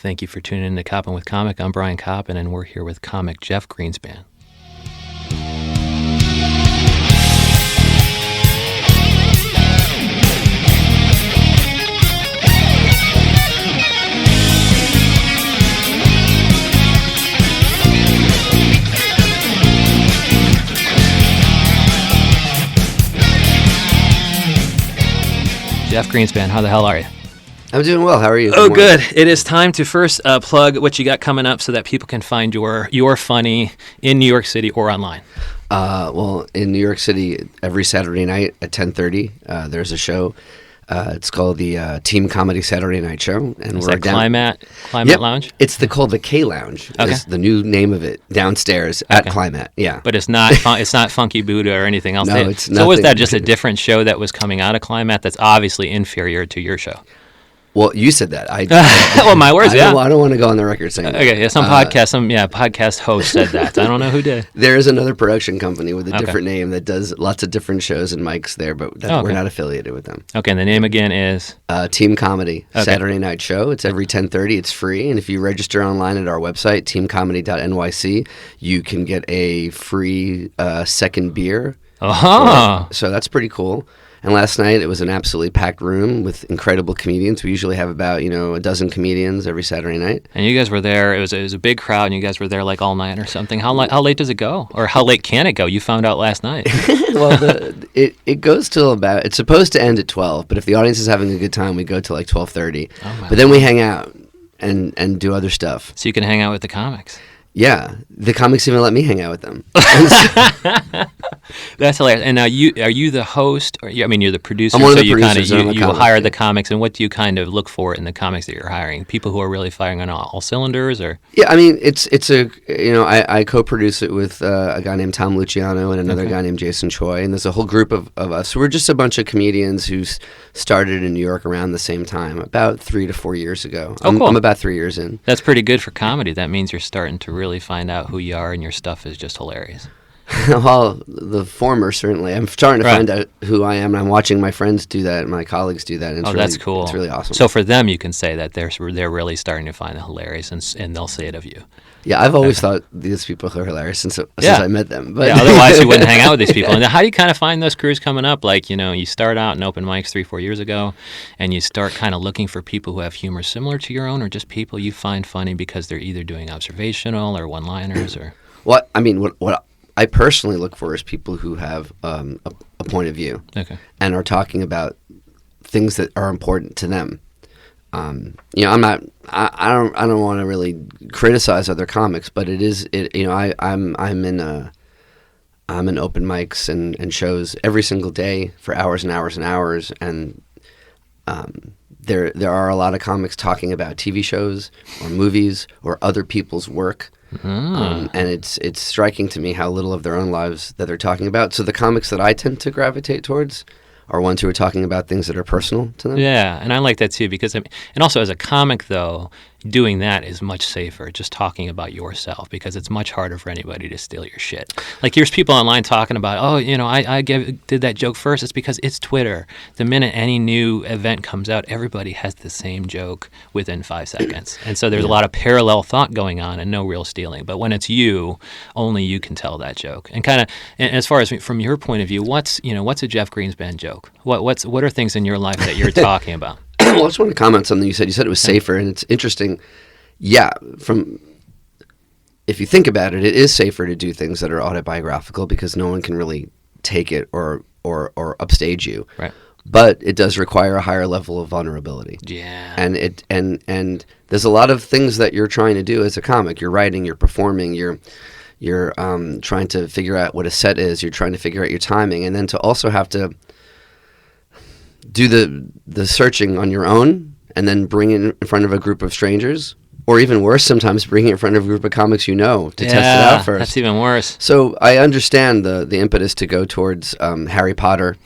Thank you for tuning in to Koppen with Comic. I'm Brian Koppen, and we're here with comic Jeff Greenspan. Jeff Greenspan, how the hell are you? I'm doing well. How are you? Oh, good. It is time to first plug what you got coming up so that people can find your funny in New York City or online. Well, in New York City, every Saturday night at 10:30, there's a show. It's called the Team Comedy Saturday Night Show, and Is that Climate Lounge? It's called the K Lounge. Okay. It's the new name of it downstairs at Climate. Yeah, but it's not it's not Funky Buddha or anything else. No, it's so was nothing. that just a different show that was coming out of Climate that's obviously inferior to your show? Well, you said that. Well, my words, I don't want to go on the record saying that. Okay, yeah, podcast host said that. I don't know who did. There is another production company with a different name that does lots of different shows and mics there, but we're not affiliated with them. Okay, and the name again is? Team Comedy Saturday Night Show. It's every 10:30. It's free, and if you register online at our website, teamcomedy.nyc, you can get a free second beer. Oh. So that's pretty cool. And last night, it was an absolutely packed room with incredible comedians. We usually have about, a dozen comedians every Saturday night. And you guys were there. It was a big crowd, and you guys were there like all night or something. How late does it go? Or how late can it go? You found out last night. Well, it goes till about, it's supposed to end at 12, but if the audience is having a good time, we go till like 12:30. But then we hang out and do other stuff. So you can hang out with the comics. Yeah, the comics even let me hang out with them. That's hilarious. And now, are you the host? Or you're the producer. I'm one of the so producers. You hire the comics, and what do you kind of look for in the comics that you're hiring? People who are really firing on all cylinders, or? Yeah, I co-produce it with a guy named Tom Luciano and another guy named Jason Choi, and there's a whole group of us. We're just a bunch of comedians who started in New York around the same time, about 3 to 4 years ago. Cool. I'm about 3 years in. That's pretty good for comedy. That means you're starting to really find out who you are, and your stuff is just hilarious. Well, the former, certainly. I'm starting to find out who I am, and I'm watching my friends do that, and my colleagues do that. And that's cool. It's really awesome. So for them, you can say that they're really starting to find it hilarious, and they'll say it of you. Yeah, I've always thought these people are hilarious since I met them. But otherwise you wouldn't hang out with these people. And how do you kind of find those crews coming up? Like, you start out in open mics 3-4 years ago, and you start kind of looking for people who have humor similar to your own, or just people you find funny because they're either doing observational or one-liners, or... What I personally look for is people who have a point of view and are talking about things that are important to them. I don't want to really criticize other comics, but I'm in open mics and shows every single day for hours and hours and hours, and there are a lot of comics talking about TV shows or movies or other people's work. And it's striking to me how little of their own lives that they're talking about. So the comics that I tend to gravitate towards are ones who are talking about things that are personal to them. Yeah, and I like that too, because and also as a comic though, doing that is much safer, just talking about yourself, because it's much harder for anybody to steal your shit. Like, here's people online talking about, I did that joke first. It's because it's Twitter. The minute any new event comes out, everybody has the same joke within 5 seconds. And so there's a lot of parallel thought going on and no real stealing. But when it's you, only you can tell that joke. And kind of, and as far as from your point of view, what's a Jeff Greenspan joke? What are things in your life that you're talking about? Well, I just want to comment on something you said. You said it was safer, and it's interesting. Yeah, if you think about it, it is safer to do things that are autobiographical because no one can really take it or upstage you. Right. But it does require a higher level of vulnerability. Yeah. And there's a lot of things that you're trying to do as a comic. You're writing, you're performing, you're trying to figure out what a set is. You're trying to figure out your timing, and then to also have to do the searching on your own and then bring it in front of a group of strangers, or even worse, sometimes bring it in front of a group of comics to test it out first. That's even worse. So I understand the impetus to go towards Harry Potter,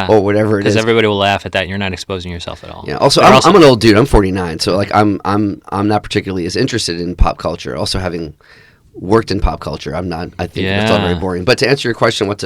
or whatever it is, because everybody will laugh at that and you're not exposing yourself at all. Yeah. Also, I'm an old dude. I'm 49, so like I'm not particularly as interested in pop culture. Also, having worked in pop culture, I'm not. I think it's all very boring. But to answer your question, what's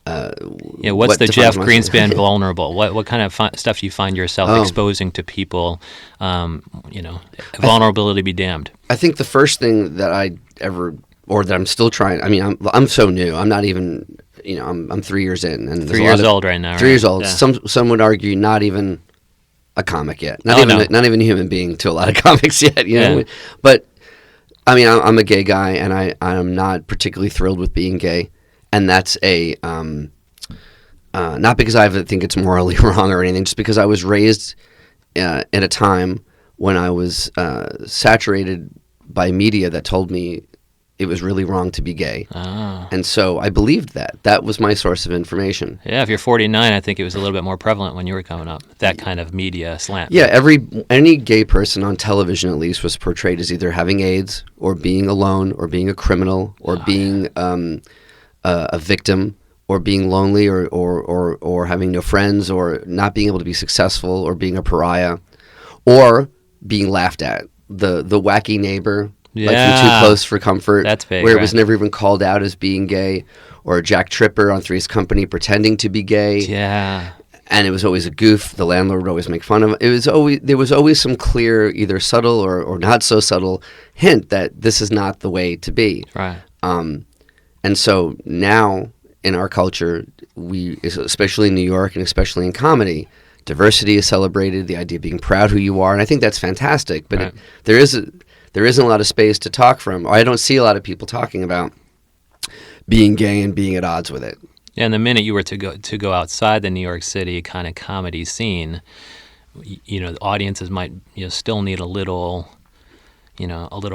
Yeah, what's what the defines Jeff my- Greenspan vulnerable? What kind of stuff do you find yourself Oh. exposing to people? Vulnerability be damned. I think the first thing that I ever, or that I'm still trying. I mean, I'm so new. I'm not even. I'm 3 years in, and there's 3 a years lot of- old right now. 3 right? years old. Yeah. Some would argue not even a comic yet. Not Oh, even no. not even a human being to a lot of comics yet. Yeah. But I mean, I'm a gay guy, and I'm not particularly thrilled with being gay, and that's not because I think it's morally wrong or anything, just because I was raised at a time when I was saturated by media that told me it was really wrong to be gay. Oh. And so I believed that. That was my source of information. Yeah, if you're 49, I think it was a little bit more prevalent when you were coming up. That kind of media slant. Yeah, any gay person on television at least was portrayed as either having AIDS or being alone or being a criminal or being a victim or being lonely or having no friends or not being able to be successful or being a pariah or being laughed at. The wacky neighbor. Like from Too Close for Comfort, That's big, where it right. was never even called out as being gay, or Jack Tripper on Three's Company pretending to be gay, Yeah. and it was always a goof. The landlord would always make fun of it. There was always some clear, either subtle or not so subtle hint that this is not the way to be. Right. And so now in our culture, especially in New York and especially in comedy, diversity is celebrated. The idea of being proud who you are, and I think that's fantastic. But Right. there isn't a lot of space to talk from. I don't see a lot of people talking about being gay and being at odds with it. Yeah, and the minute you were to go outside the New York City kind of comedy scene, the audiences might still need a little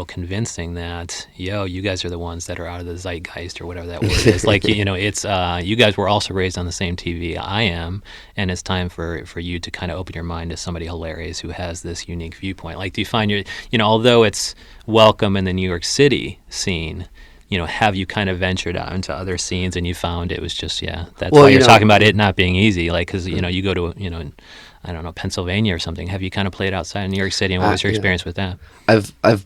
convincing that you guys are the ones that are out of the zeitgeist or whatever that word is. Like it's you guys were also raised on the same TV I am, and it's time for you to kind of open your mind to somebody hilarious who has this unique viewpoint. Like, do you find although it's welcome in the New York City scene, have you kind of ventured out into other scenes and you found it was just that's why you're talking about it not being easy, like because you go to I don't know, Pennsylvania or something. Have you kind of played outside in New York City, and what was your experience with that?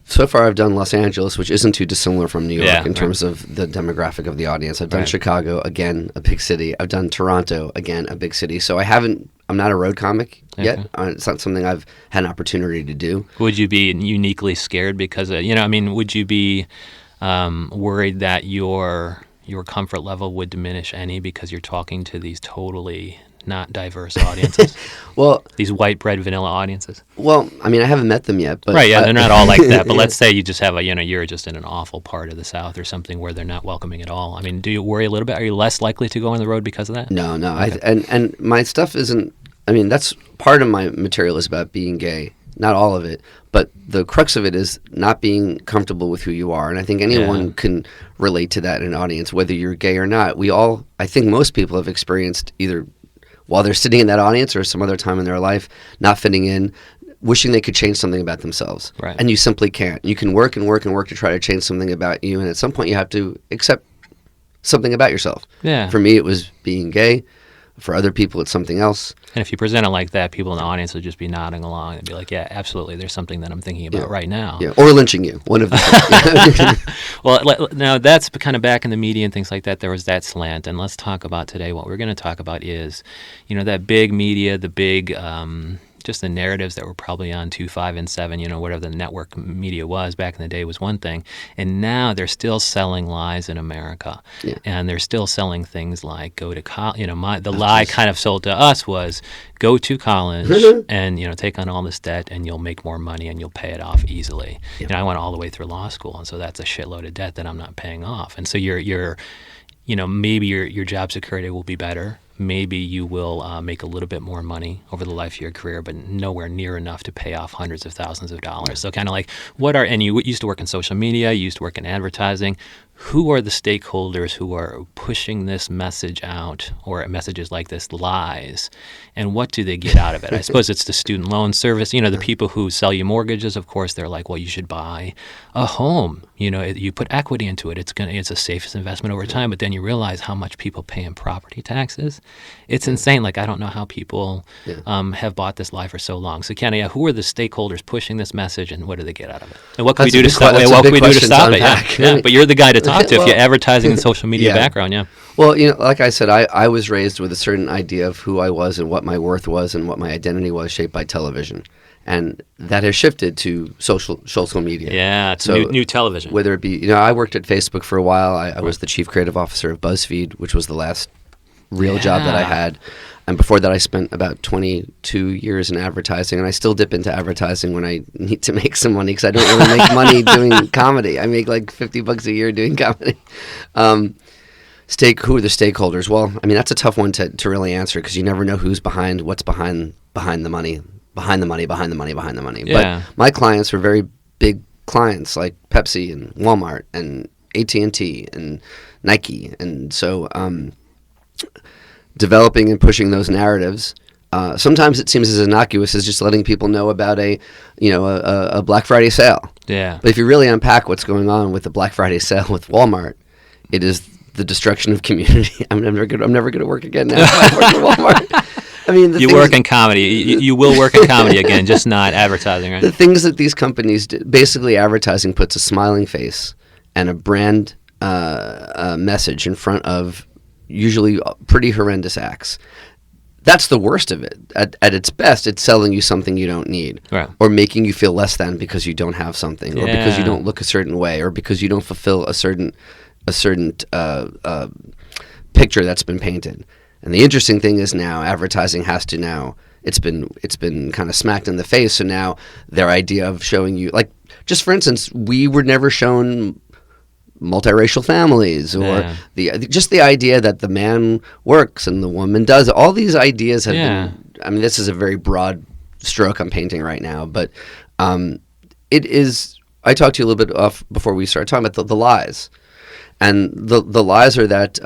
So far I've done Los Angeles, which isn't too dissimilar from New York in right. terms of the demographic of the audience. I've done Right. Chicago, again, a big city. I've done Toronto, again, a big city. So I'm not a road comic yet. Okay. It's not something I've had an opportunity to do. Would you be uniquely scared because would you be worried that your comfort level would diminish any because you're talking to these totally not diverse audiences? Well, These white bread vanilla audiences? I mean, I haven't met them yet, but Right, yeah, they're not all like that. But let's say you just have you're just in an awful part of the South or something where they're not welcoming at all. I mean, do you worry a little bit? Are you less likely to go on the road because of that? No. Okay. And my stuff isn't. I mean, that's part of my material is about being gay. Not all of it, but the crux of it is not being comfortable with who you are. And I think anyone can relate to that in an audience, whether you're gay or not. I think most people have experienced either while they're sitting in that audience or some other time in their life, not fitting in, wishing they could change something about themselves. Right. And you simply can't. You can work and work and work to try to change something about you, and at some point you have to accept something about yourself. Yeah. For me, it was being gay. For other people, it's something else. And if you present it like that, people in the audience would just be nodding along and be like, yeah, absolutely, there's something that I'm thinking about right now. Yeah, or lynching you. One of the Well, now that's kind of back in the media and things like that. There was that slant. And let's talk about today. What we're going to talk about is, that big media, the big, just the narratives that were probably on 2, 5, and 7, whatever the network media was back in the day was one thing. And now they're still selling lies in America. Yeah. And they're still selling things like go to college. The lie kind of sold to us was go to college and, take on all this debt and you'll make more money and you'll pay it off easily. Yeah. I went all the way through law school, and so that's a shitload of debt that I'm not paying off. And so maybe your job security will be better. Maybe you will make a little bit more money over the life of your career, but nowhere near enough to pay off hundreds of thousands of dollars. So kind of like, and you used to work in social media, you used to work in advertising. Who are the stakeholders who are pushing this message out, or messages like this, lies, and what do they get out of it? I suppose it's the student loan service. The people who sell you mortgages, of course, they're like, well, you should buy a home. You put equity into it. It's the safest investment over time. But then you realize how much people pay in property taxes. It's insane. Like, I don't know how people have bought this lie for so long. So, Kenny, who are the stakeholders pushing this message, and what do they get out of it? And what can we do to stop it? What can we do to stop it? Yeah. But you're the guy to talk to if you're advertising and social media background, Well, like I said, I was raised with a certain idea of who I was and what my worth was and what my identity was, shaped by television. And that has shifted to social media. Yeah, it's new television. Whether it be, I worked at Facebook for a while. I was the chief creative officer of BuzzFeed, which was the last real job that I had. And before that, I spent about 22 years in advertising. And I still dip into advertising when I need to make some money, because I don't really make money doing comedy. I make like $50 a year doing comedy. Who are the stakeholders? Well, I mean, that's a tough one to really answer, because you never know who's what's behind the money. Behind the money. Yeah. But my clients were very big clients, like Pepsi and Walmart and AT&T and Nike. And so developing and pushing those narratives, sometimes it seems as innocuous as just letting people know about a Black Friday sale. Yeah. But if you really unpack what's going on with the Black Friday sale with Walmart, it is the destruction of community. I'm never going to work again now. I work for Walmart. I mean, you work in comedy. You will work in comedy again, just not advertising, right? The things that these companies do, basically advertising puts a smiling face and a brand message in front of usually pretty horrendous acts. That's the worst of it. At its best, it's selling you something you don't need, right, or making you feel less than because you don't have something, or because you don't look a certain way, or because you don't fulfill a certain picture that's been painted. And the interesting thing is now advertising has to it's been kind of smacked in the face. So now their idea of showing you, like, just for instance, we were never shown multiracial families, or the idea that the man works and the woman does. All these ideas have been, I mean, this is a very broad stroke I'm painting right now, but it is, I talked to you a little bit off before we started talking about the lies. And the lies are that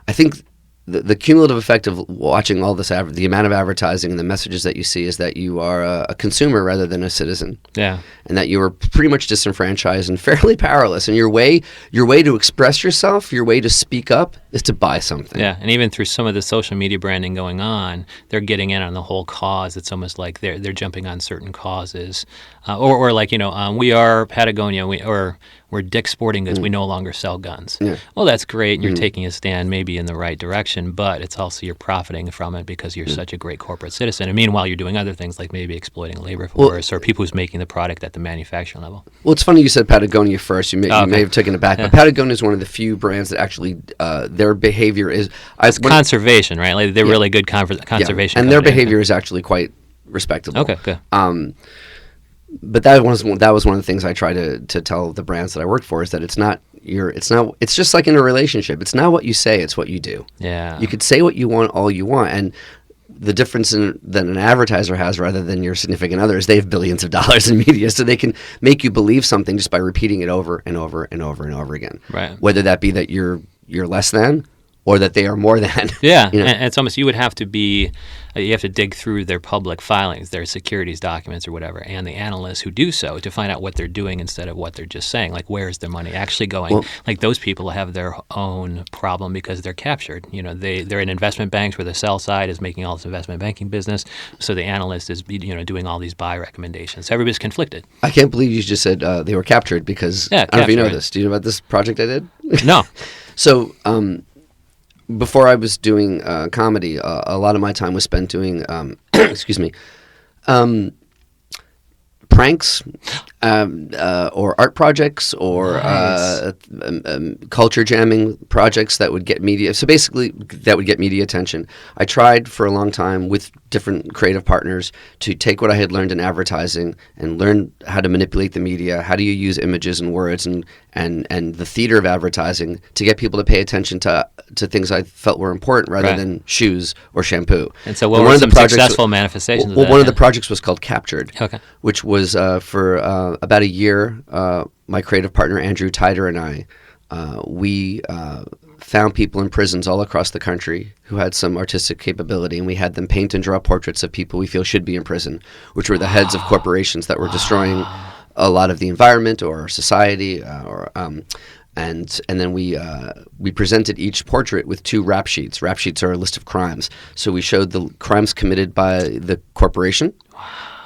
I think the cumulative effect of watching all this, the amount of advertising and the messages that you see, is that you are a consumer rather than a citizen. Yeah. And that you are pretty much disenfranchised and fairly powerless. And your way to express yourself, your way to speak up, is to buy something. Yeah, and even through some of the social media branding going on, they're getting in on the whole cause. It's almost like they're jumping on certain causes, or like, we are Patagonia, we're Dick's Sporting Goods. We no longer sell guns. Yeah. Well, that's great, and you're taking a stand maybe in the right direction, but it's also you're profiting from it because you're such a great corporate citizen. And meanwhile, you're doing other things like maybe exploiting labor force, or people who's making the product at the manufacturing level. Well, it's funny you said Patagonia first. You may have taken it back, but Patagonia is one of the few brands that actually their behavior is conservation, right? Like they're really good conservation, and their behavior is actually quite respectable. Okay, good. But that was one of the things I try to tell the brands that I worked for, is that it's just like in a relationship. It's not what you say, it's what you do. Yeah. You could say what you want all you want, and the difference that an advertiser has rather than your significant other is they have billions of dollars in media, so they can make you believe something just by repeating it over and over and over and over again. Right. Whether that be that you're less than, or that they are more than. Yeah, and it's almost, you would have to be, you have to dig through their public filings, their securities documents or whatever, and the analysts who do so, to find out what they're doing instead of what they're just saying. Like, where is their money actually going? Well, like, those people have their own problem because they're captured. They're in investment banks where the sell side is making all this investment banking business, so the analyst is doing all these buy recommendations. So everybody's conflicted. I can't believe you just said they were captured, because I don't know if you know this. Do you know about this project I did? No. So, before I was doing comedy, a lot of my time was spent doing, pranks, or art projects, or culture jamming projects that would get media. So basically, that would get media attention. I tried for a long time with different creative partners to take what I had learned in advertising and learn how to manipulate the media. How do you use images and words and the theater of advertising to get people to pay attention to things I felt were important rather than shoes or shampoo. And so what were some successful manifestations of that? One of the projects was called Captured, which was for about a year. My creative partner, Andrew Tider, and I, we found people in prisons all across the country who had some artistic capability, and we had them paint and draw portraits of people we feel should be in prison, which were the heads of corporations that were destroying a lot of the environment or society, and then we presented each portrait with 2 rap sheets. Rap sheets are a list of crimes. So we showed the crimes committed by the corporation.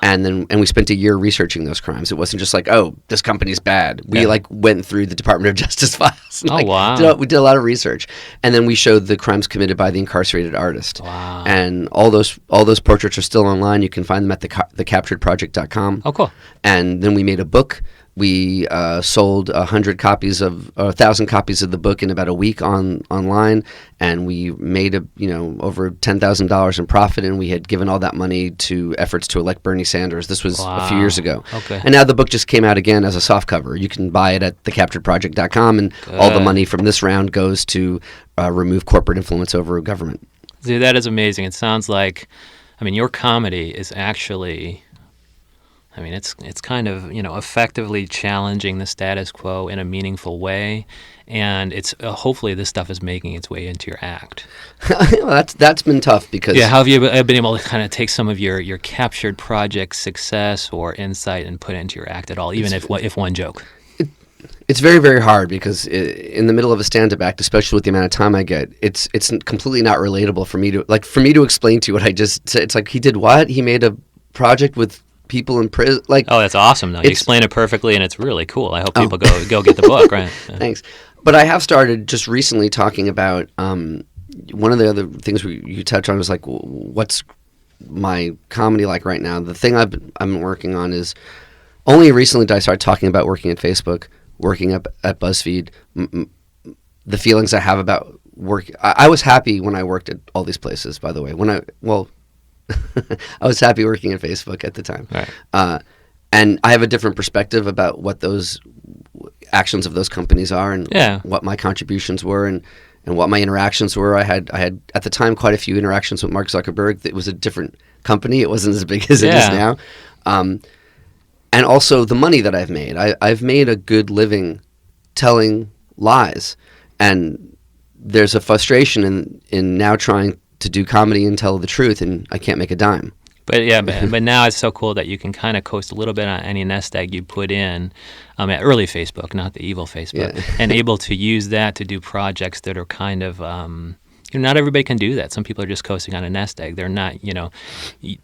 And we spent a year researching those crimes. It wasn't just like, oh, this company's bad. We went through the Department of Justice files. And, wow! We did a lot of research, and then we showed the crimes committed by the incarcerated artist. Wow! And all those portraits are still online. You can find them at thecapturedproject.com. Oh, cool! And then we made a book. We sold 1,000 copies of the book in about a week online, and we made over $10,000 in profit. And we had given all that money to efforts to elect Bernie Sanders. This was a few years ago. Okay. And now the book just came out again as a softcover. You can buy it at thecapturedproject.com, and all the money from this round goes to remove corporate influence over government. Dude, that is amazing. It sounds like, your comedy is actually. It's kind of, effectively challenging the status quo in a meaningful way, and it's hopefully this stuff is making its way into your act. Well, that's been tough because how have you been able to kind of take some of your captured project success or insight and put it into your act at all, even if one joke? It's very, very hard because in the middle of a stand-up act, especially with the amount of time I get, it's completely not relatable for me to explain to you what I just said. It's like, he did what? He made a project with people in prison. That's awesome, though. You explain it perfectly, and it's really cool. I hope people go get the book, right? Yeah. Thanks. But I have started just recently talking about one of the other things you touched on was like, what's my comedy like right now? The thing I've been working on is only recently did I start talking about working at Facebook, working up at BuzzFeed, the feelings I have about work. I was happy when I worked at all these places, by the way. I was happy working at Facebook at the time. Right. And I have a different perspective about what those actions of those companies are and what my contributions were and what my interactions were. I had at the time quite a few interactions with Mark Zuckerberg. It was a different company. It wasn't as big as it is now. And also the money that I've made. I've made a good living telling lies. And there's a frustration in now trying to do comedy and tell the truth, and I can't make a dime. But now it's so cool that you can kind of coast a little bit on any nest egg you put in at early Facebook, not the evil Facebook, and able to use that to do projects that are kind of not everybody can do that. Some people are just coasting on a nest egg. They're not,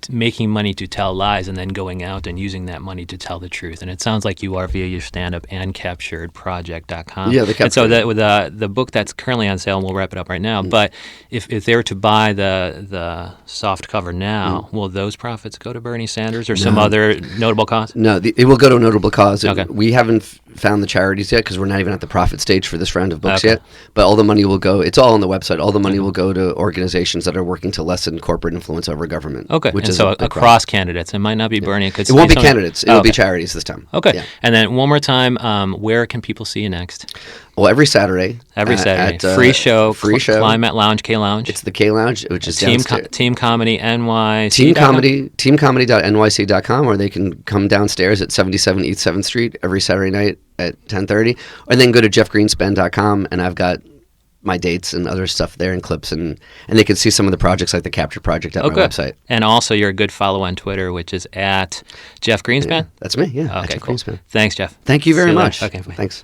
making money to tell lies and then going out and using that money to tell the truth. And it sounds like you are via your stand-up and capturedproject.com. Yeah, and so that with the book that's currently on sale, and we'll wrap it up right now. But if they were to buy the soft cover now, will those profits go to Bernie Sanders or some other notable cause? No, it will go to a notable cause. Okay. We haven't found the charities yet because we're not even at the profit stage for this round of books yet. But all the money will go. It's all on the website. All the money will go to organizations that are working to lessen corporate influence over government. Okay, which and is so across candidates. It might not be Bernie. It won't be candidates. It will be charities this time. Okay, yeah. And then one more time, where can people see you next? Well, every Saturday. At free show. Climate Lounge, K Lounge. It's the K Lounge, which is downstairs. Team Comedy NYC. Teamcomedy.nyc.com, or they can come downstairs at 77 East 7th Street every Saturday night at 10:30, or then go to jeffgreenspan.com, and I've got my dates and other stuff there and clips, and they can see some of the projects like the Capture Project at my website. And also you're a good follow on Twitter, which is at Jeff Greenspan? Yeah, that's me, Okay, Jeff cool. Greenspan. Thanks, Jeff. Thank you very much. Okay, bye. Thanks.